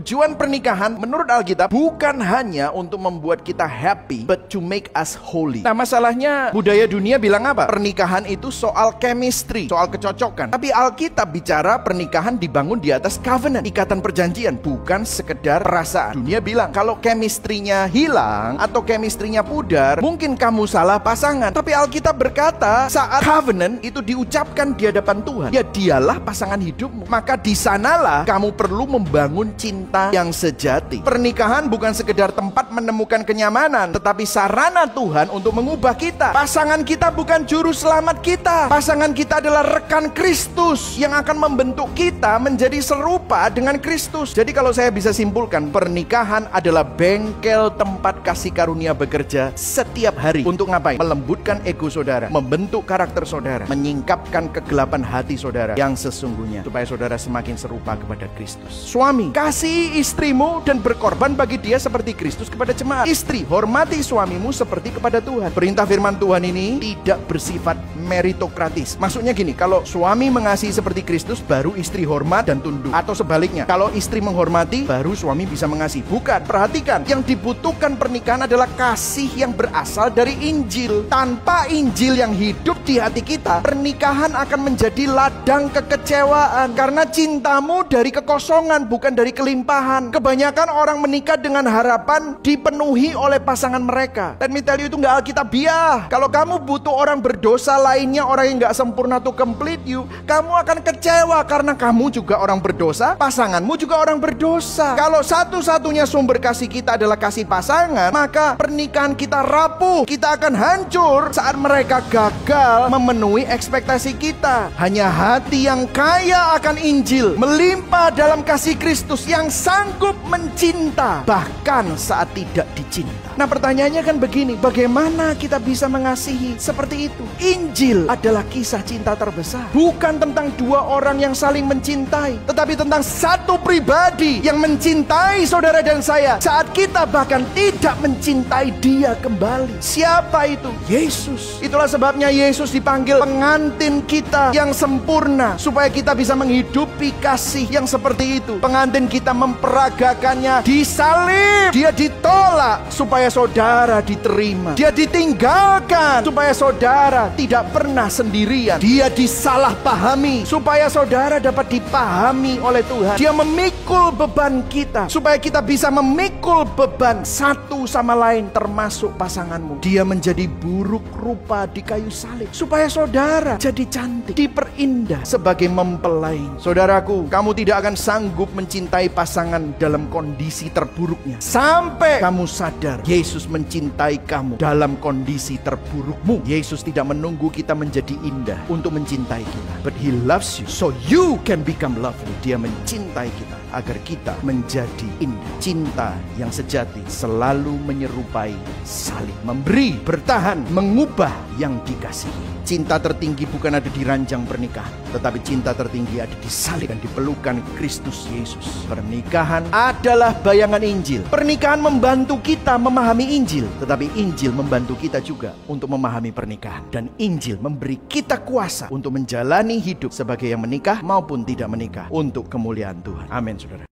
Tujuan pernikahan menurut Alkitab bukan hanya untuk membuat kita happy, but to make us holy. Nah, masalahnya budaya dunia bilang apa? Pernikahan itu soal chemistry, soal kecocokan. Tapi Alkitab bicara pernikahan dibangun di atas covenant, ikatan perjanjian, bukan sekedar perasaan. Dunia bilang kalau chemistry-nya hilang atau chemistry-nya pudar, mungkin kamu salah pasangan. Tapi Alkitab berkata saat covenant itu diucapkan di hadapan Tuhan, ya dialah pasangan hidupmu. Maka di sanalah kamu perlu membangun cinta yang sejati. Pernikahan bukan sekedar tempat menemukan kenyamanan, tetapi sarana Tuhan untuk mengubah kita. Pasangan kita bukan juru selamat kita. Pasangan kita adalah rekan Kristus yang akan membentuk kita menjadi serupa dengan Kristus. Jadi kalau saya bisa simpulkan, pernikahan adalah bengkel tempat kasih karunia bekerja setiap hari. Untuk ngapain? Melembutkan ego saudara, membentuk karakter saudara, menyingkapkan kegelapan hati saudara yang sesungguhnya, supaya saudara semakin serupa kepada Kristus. Suami, kasih istrimu dan berkorban bagi dia seperti Kristus kepada jemaat. Istri, hormati suamimu seperti kepada Tuhan. Perintah firman Tuhan ini tidak bersifat meritokratis. Maksudnya gini, kalau suami mengasihi seperti Kristus, baru istri hormat dan tunduk. Atau sebaliknya, kalau istri menghormati, baru suami bisa mengasihi. Bukan, perhatikan, yang dibutuhkan pernikahan adalah kasih yang berasal dari Injil. Tanpa Injil yang hidup di hati kita, pernikahan akan menjadi ladang kekecewaan. Karena cintamu dari kekosongan, bukan dari kelimpahan. Kebanyakan orang menikah dengan harapan dipenuhi oleh pasangan mereka. Dan tell you, itu gak alkitabiah. Kalau kamu butuh orang berdosa lainnya, orang yang gak sempurna to complete you, kamu akan kecewa karena kamu juga orang berdosa, pasanganmu juga orang berdosa. Kalau satu-satunya sumber kasih kita adalah kasih pasangan, maka pernikahan kita rapuh. Kita akan hancur saat mereka gagal memenuhi ekspektasi kita. Hanya hati yang kaya akan Injil, melimpah dalam kasih Kristus, yang sanggup mencinta bahkan saat tidak dicinta. Nah, pertanyaannya kan begini, bagaimana kita bisa mengasihi seperti itu? Injil adalah kisah cinta terbesar. Bukan tentang dua orang yang saling mencintai, tetapi tentang satu pribadi yang mencintai saudara dan saya saat kita bahkan tidak mencintai dia kembali. Siapa itu? Yesus. Itulah sebabnya Yesus dipanggil pengantin kita yang sempurna, supaya kita bisa menghidupi kasih yang seperti itu. Pengantin kita memperagakannya disalib. Dia ditolak supaya saudara diterima. Dia ditinggalkan supaya saudara tidak pernah sendirian. Dia disalahpahami supaya saudara dapat dipahami oleh Tuhan. Dia memikul beban kita supaya kita bisa memikul beban satu sama lain, termasuk pasanganmu. Dia menjadi buruk rupa di kayu salib supaya saudara jadi cantik, diperindah sebagai mempelai. Saudaraku, kamu tidak akan sanggup mencintai pasangan dalam kondisi terburuknya sampai kamu sadar Yesus mencintai kamu dalam kondisi terburukmu. Yesus tidak menunggu kita menjadi indah untuk mencintai kita, but He loves you so you can become lovely. Dia mencintai kita agar kita menjadi indah. Cinta yang sejati selalu menyerupai saling memberi, bertahan, mengubah yang dikasihi. Cinta tertinggi bukan ada di ranjang pernikahan, tetapi cinta tertinggi ada di salib dan dipelukan Kristus Yesus. Pernikahan adalah bayangan Injil. Pernikahan membantu kita memahami Injil, tetapi Injil membantu kita juga untuk memahami pernikahan. Dan Injil memberi kita kuasa untuk menjalani hidup sebagai yang menikah maupun tidak menikah untuk kemuliaan Tuhan. Amin, saudara.